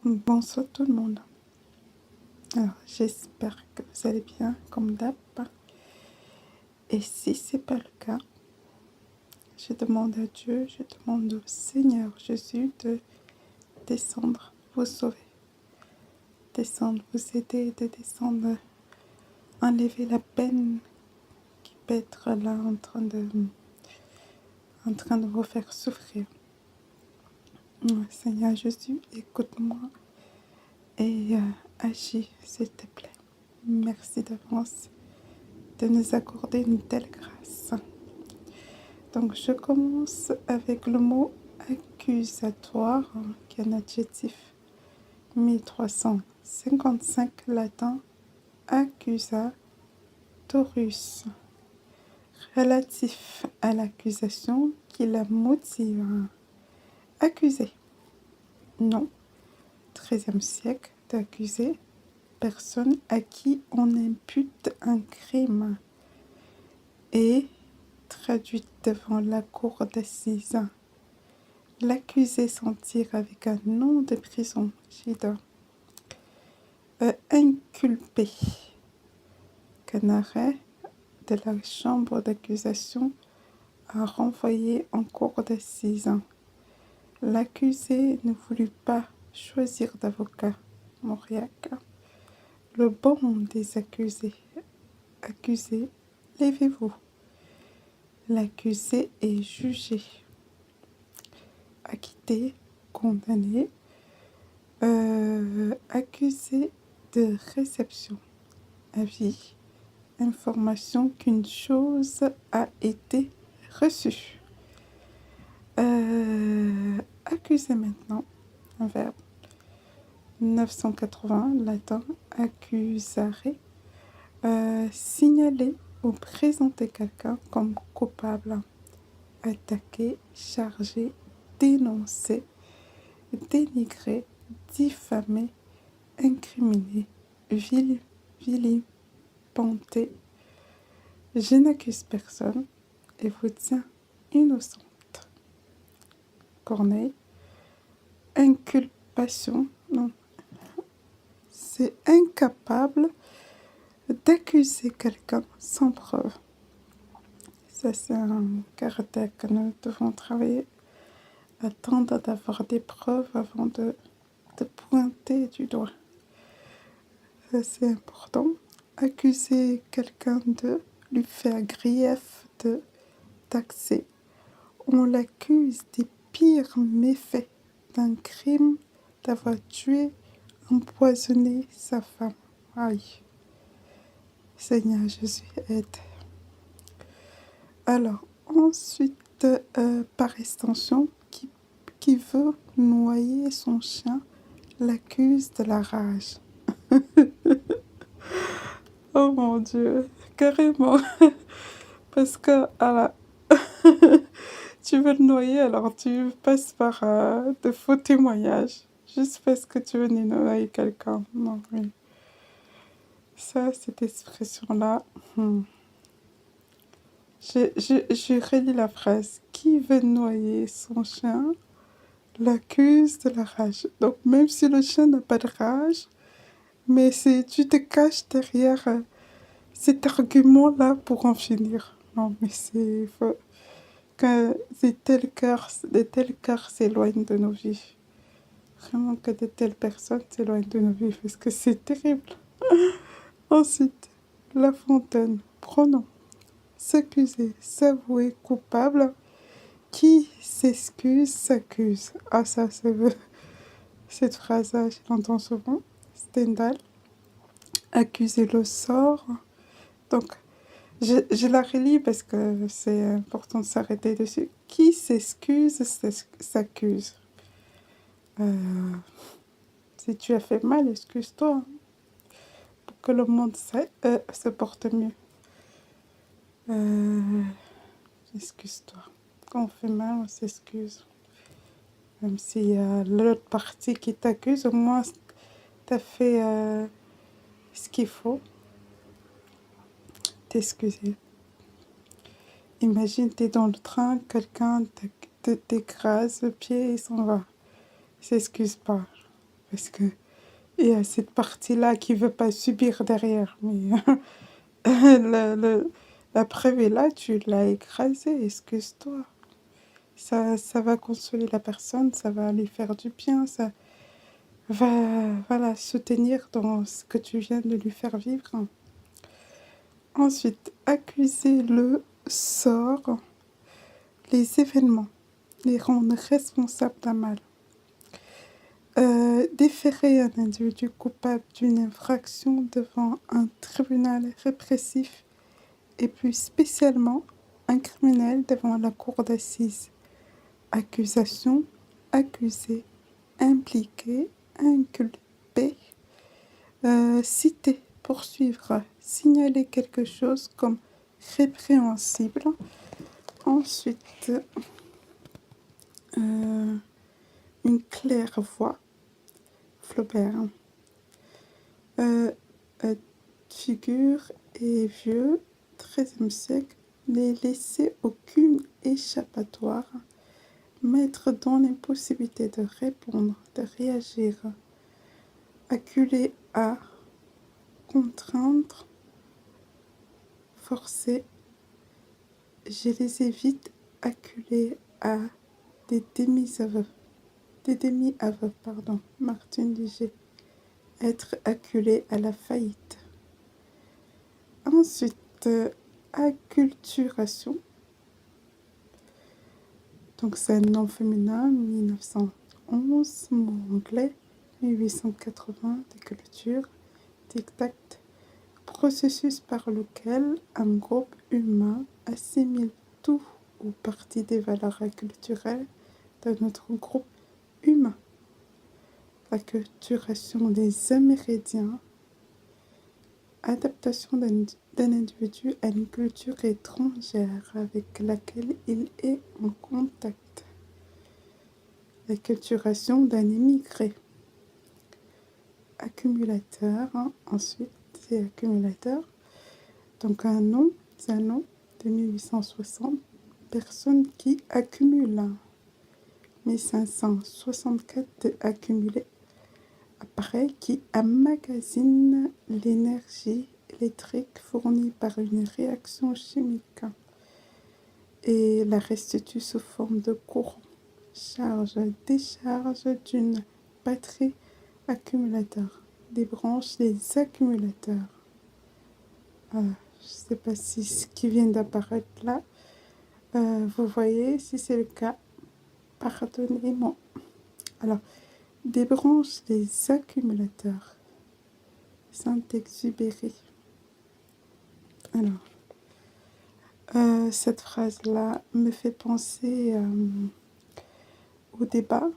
Bonsoir tout le monde. Alors, j'espère que vous allez bien, comme d'hab. Et si ce n'est pas le cas, je demande à Dieu, je demande au Seigneur Jésus de descendre, vous sauver, descendre, vous aider, de descendre, enlever la peine qui peut être là en train de vous faire souffrir. Seigneur Jésus, écoute-moi et agis, s'il te plaît. Merci d'avance de nous accorder une telle grâce. Donc, je commence avec le mot accusatoire, qui est un adjectif 1355 latin, accusatorus, relatif à l'accusation qui la motive. Accuser, nom, 13e siècle, d'accuser, personne à qui on impute un crime, et traduite devant la cour d'assises. L'accusé s'en tire avec un nom de prison, Gida. Inculpé, qu'un arrêt de la chambre d'accusation a renvoyé en cour d'assises. L'accusé ne voulut pas choisir d'avocat, Mauriac. Le bon des accusés. Accusé, levez-vous. L'accusé est jugé. Acquitté, condamné, accusé de réception, avis, information qu'une chose a été reçue. Accuser maintenant, un verbe. 980, latin, accusare, signaler ou présenter quelqu'un comme coupable, attaquer, charger, dénoncer, dénigrer, diffamer, incriminer, vilipender. Je n'accuse personne et vous tiens innocente. Corneille. Inculpation, non. C'est incapable d'accuser quelqu'un sans preuve. Ça, c'est un caractère que nous devons travailler. Attendre d'avoir des preuves avant de pointer du doigt. Ça, c'est important. Accuser quelqu'un de lui faire grief de taxer. On l'accuse des pires méfaits, d'un crime, d'avoir tué, empoisonné sa femme. Aïe. Seigneur Jésus, aide. Alors, ensuite, par extension, qui veut noyer son chien, l'accuse de la rage. Oh mon Dieu, carrément. Parce que, alors, tu veux le noyer, alors tu passes par de faux témoignages. Juste parce que tu veux noyer quelqu'un. Non, oui. Ça, cette expression-là. Je relis la phrase. Qui veut noyer son chien l'accuse de la rage. Donc, même si le chien n'a pas de rage, mais tu te caches derrière cet argument-là pour en finir. Non, mais c'est faux. Que de tels cœurs s'éloignent de nos vies. Vraiment que de telles personnes s'éloignent de nos vies, parce que c'est terrible. Ensuite, La Fontaine, pronom, s'accuser, s'avouer coupable. Qui s'excuse s'accuse. Ah, ça, cette phrase-là, je l'entends souvent. Stendhal. Accuser le sort. Donc, je la relis parce que c'est important de s'arrêter dessus. Qui s'excuse s'accuse. Si tu as fait mal, excuse-toi. Pour que le monde se porte mieux. Excuse-toi. Quand on fait mal, on s'excuse. Même s'il y a l'autre partie qui t'accuse, au moins tu as fait ce qu'il faut. T'excuser. Imagine, tu es dans le train, quelqu'un t'écrase le pied et s'en va. Il s'excuse pas. parce que il y a cette partie-là qui veut pas subir derrière. Mais la preuve est là, tu l'as écrasé, excuse-toi. Ça va consoler la personne, ça va lui faire du bien, ça va voilà, soutenir dans ce que tu viens de lui faire vivre. Ensuite, accuser le sort, les événements, les rendre responsables d'un mal. Déférer un individu coupable d'une infraction devant un tribunal répressif et plus spécialement un criminel devant la cour d'assises. Accusation, accusé, impliqué, inculpé, citer, poursuivre, signaler quelque chose comme répréhensible. Ensuite, une claire voix, Flaubert. Figure et vieux, XIIIe siècle, ne laisser aucune échappatoire, mettre dans l'impossibilité de répondre, de réagir, acculer à, contraindre, forcer. Je les évite, acculés à des demi-aveux. Martin Léger. Être acculé à la faillite. Ensuite, acculturation. Donc c'est un nom féminin, 1911, mot anglais, 1880, de culture, dictat, processus par lequel un groupe humain assimile tout ou partie des valeurs culturelles de notre groupe humain. L'acculturation des Amérindiens, adaptation d'un individu à une culture étrangère avec laquelle il est en contact. L'acculturation d'un immigré. Accumulateur, ensuite c'est accumulateur. Donc c'est un nom de 1860. Personne qui accumule. 1564 accumulé. Appareil qui emmagasine l'énergie électrique fournie par une réaction chimique et la restitue sous forme de courant. Charge-décharge d'une batterie accumulateur. Des branches des accumulateurs. Je ne sais pas si ce qui vient d'apparaître là, vous voyez, si c'est le cas, pardonnez-moi. Alors, des branches des accumulateurs. Saint-Exupéry. Alors, cette phrase-là me fait penser au débat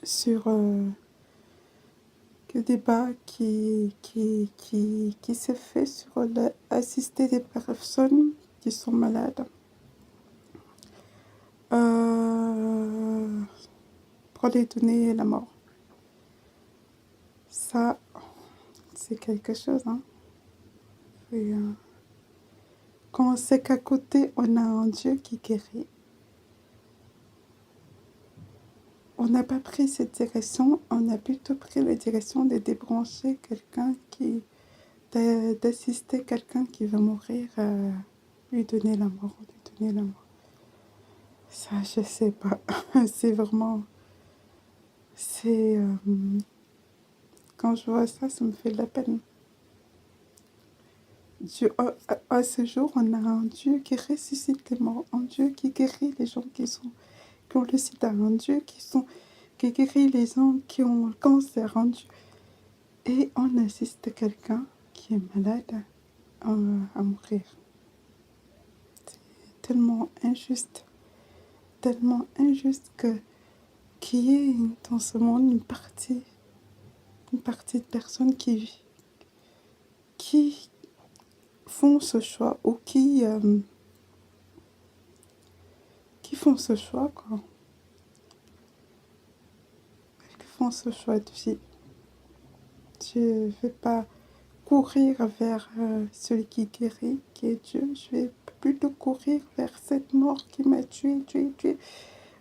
sur le débat qui se fait sur assister des personnes qui sont malades pour les donner la mort. Ça, c'est quelque chose, hein. Et, quand on sait qu'à côté, on a un Dieu qui guérit, on n'a pas pris cette direction, on a plutôt pris la direction de débrancher quelqu'un d'assister quelqu'un qui va mourir, lui donner la mort, Ça, je sais pas. C'est vraiment... quand je vois ça, ça me fait de la peine. Dieu, à ce jour, on a un Dieu qui ressuscite les morts, un Dieu qui guérit les gens qui ont le sida, un Dieu qui guérit les gens qui ont le cancer, un Dieu. Et on assiste quelqu'un qui est malade à mourir. C'est tellement injuste qu'il y ait dans ce monde une partie de personnes qui font ce choix ou qui font ce choix, quoi. Qui font ce choix de vie. Je ne vais pas courir vers celui qui guérit, qui est Dieu. Je vais plutôt courir vers cette mort qui m'a tué.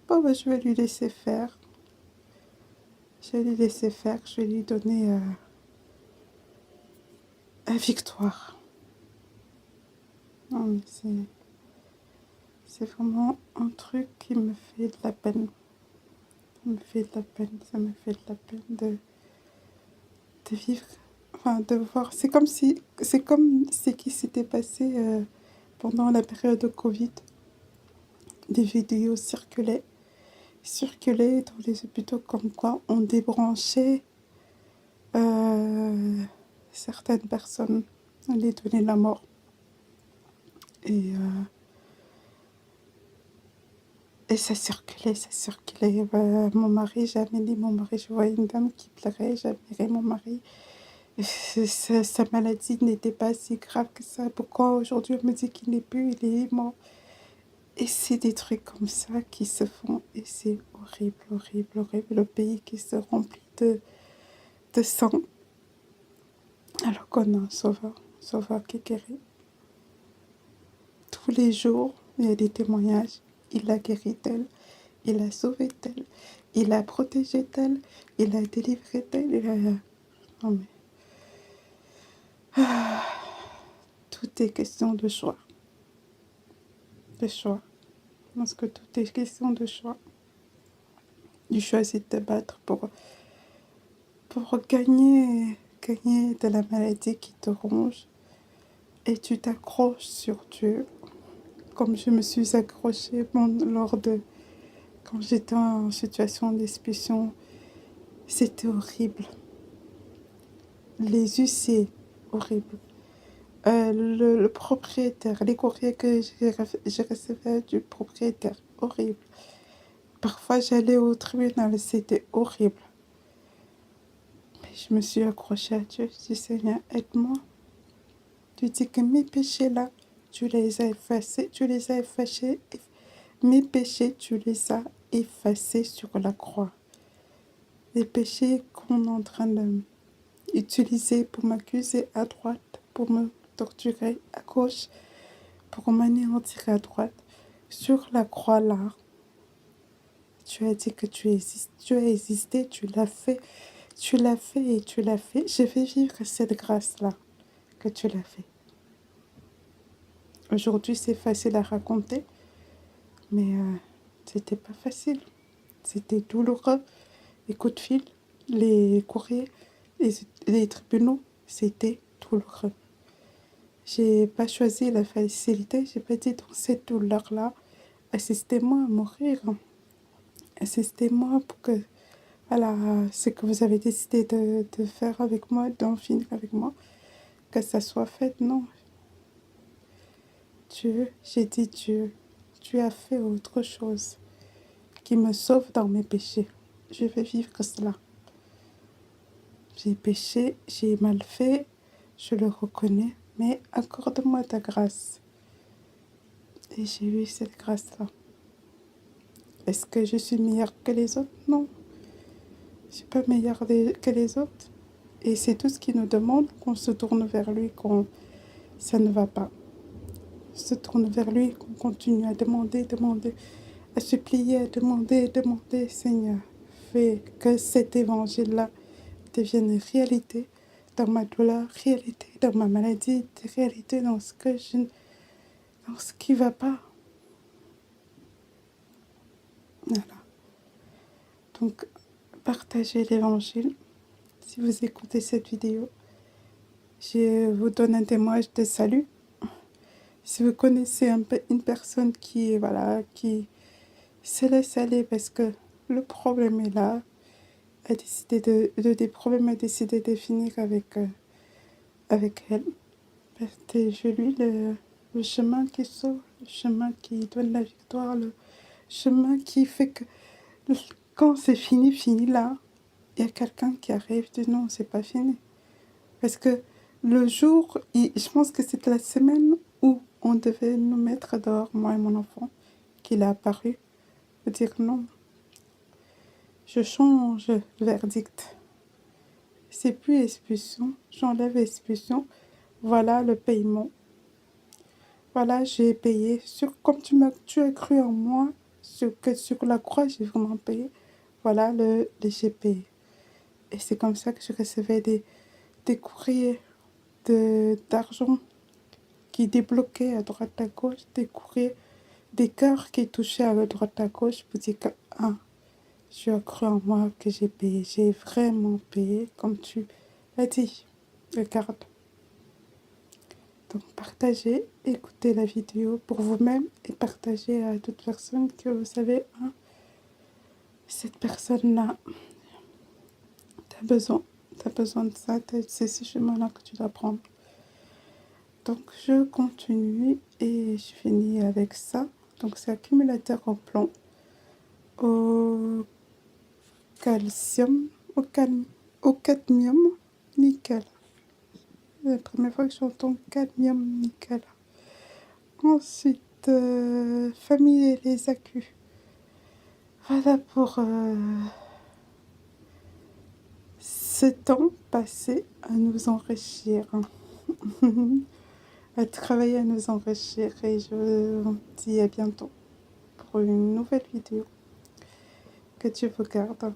Bon, je vais lui laisser faire. Je vais lui laisser faire, je vais lui donner la victoire. Non, mais c'est vraiment un truc qui me fait de la peine. Ça me fait de la peine, ça me fait de la peine de vivre, enfin de voir. C'est comme ce qui s'était passé pendant la période de Covid. Des vidéos circulaient dans les hôpitaux comme quoi on débranchait euh, certaines personnes, on les donnait la mort. Et, euh, et ça circulait, ça circulait. Mon mari, j'ai amené mon mari, je voyais une dame qui pleurait, j'ai amené mon mari. Sa maladie n'était pas si grave que ça. Pourquoi aujourd'hui on me dit qu'il n'est plus, il est mort? Et c'est des trucs comme ça qui se font et c'est horrible, horrible, horrible. Le pays qui se remplit de sang alors qu'on a un sauveur qui guérit. Tous les jours, il y a des témoignages. Il a guéri tel, il a sauvé tel, il a protégé tel, il a délivré tel. Non mais, tout est question de choix. De choix. Je pense que tout est question de choix. Tu choisis de te battre pour gagner de la maladie qui te ronge et tu t'accroches sur Dieu. Comme je me suis accrochée quand j'étais en situation d'expulsion, c'était horrible. Les huissiers, horrible. Le propriétaire, les courriers que j'ai recevais du propriétaire, horrible. Parfois j'allais au tribunal, c'était horrible. Mais je me suis accrochée à Dieu, je dis Seigneur, aide-moi. Tu dis que mes péchés là, tu les as effacés, mes péchés, tu les as effacés sur la croix. Les péchés qu'on est en train d'utiliser pour m'accuser à droite, pour me torturer à gauche, pour m'anéantir à droite. Sur la croix là, tu as dit que tu as existé, tu l'as fait et tu l'as fait. Je vais vivre cette grâce-là que tu l'as fait. Aujourd'hui, c'est facile à raconter, mais c'était pas facile. C'était douloureux. Les coups de fil, les courriers, les tribunaux, c'était douloureux. J'ai pas choisi la facilité, j'ai pas dit dans cette douleur-là, assistez-moi à mourir. Assistez-moi pour que, voilà, ce que vous avez décidé de faire avec moi, d'en finir avec moi, que ça soit fait. Non. Dieu, j'ai dit Dieu, tu as fait autre chose qui me sauve dans mes péchés. Je vais vivre cela. J'ai péché, j'ai mal fait, je le reconnais, mais accorde-moi ta grâce. Et j'ai eu cette grâce-là. Est-ce que je suis meilleure que les autres? Non, je ne suis pas meilleure que les autres. Et c'est tout ce qu'il nous demande, qu'on se tourne vers lui quand ça ne va pas. On se tourne vers lui, qu'on continue à demander, à supplier, à demander, Seigneur, fais que cet évangile-là devienne réalité dans ma douleur, réalité dans ma maladie, réalité dans ce qui ne va pas. Voilà. Donc, partagez l'évangile. Si vous écoutez cette vidéo, je vous donne un témoignage de salut. Si vous connaissez une personne qui se laisse aller parce que le problème est là, des problèmes a décidé de finir avec elle, partagez-lui le chemin qui sauve, le chemin qui donne la victoire, le chemin qui fait que quand c'est fini, fini là, il y a quelqu'un qui arrive, dit non, c'est pas fini. Parce que le jour, je pense que c'était la semaine où on devait nous mettre dehors, moi et mon enfant, qu'il a apparu, pour dire non, je change le verdict. C'est plus expulsion, j'enlève expulsion, voilà le paiement. Voilà, j'ai payé. Comme tu as cru en moi, sur la croix, j'ai vraiment payé. Voilà, j'ai payé. Et c'est comme ça que je recevais des courriers d'argent qui débloquaient à droite à gauche, des courriers, des cœurs qui touchaient à droite à gauche. Je me dis que, ah, tu as cru en moi que j'ai payé. J'ai vraiment payé, comme tu l'as dit. Regarde. Donc, partagez, écoutez la vidéo pour vous-même et partagez à toute personne que vous savez, hein, cette personne-là, t'as besoin de ça, c'est ce chemin-là que tu dois prendre. Donc, je continue et je finis avec ça. Donc, c'est accumulateur au plomb, au calcium, au cadmium, nickel. C'est la première fois que j'entends cadmium, nickel. Ensuite, familier les accus. Voilà pour ce temps passé à nous enrichir, à travailler à nous enrichir. Et je vous dis à bientôt pour une nouvelle vidéo. Que Dieu vous garde.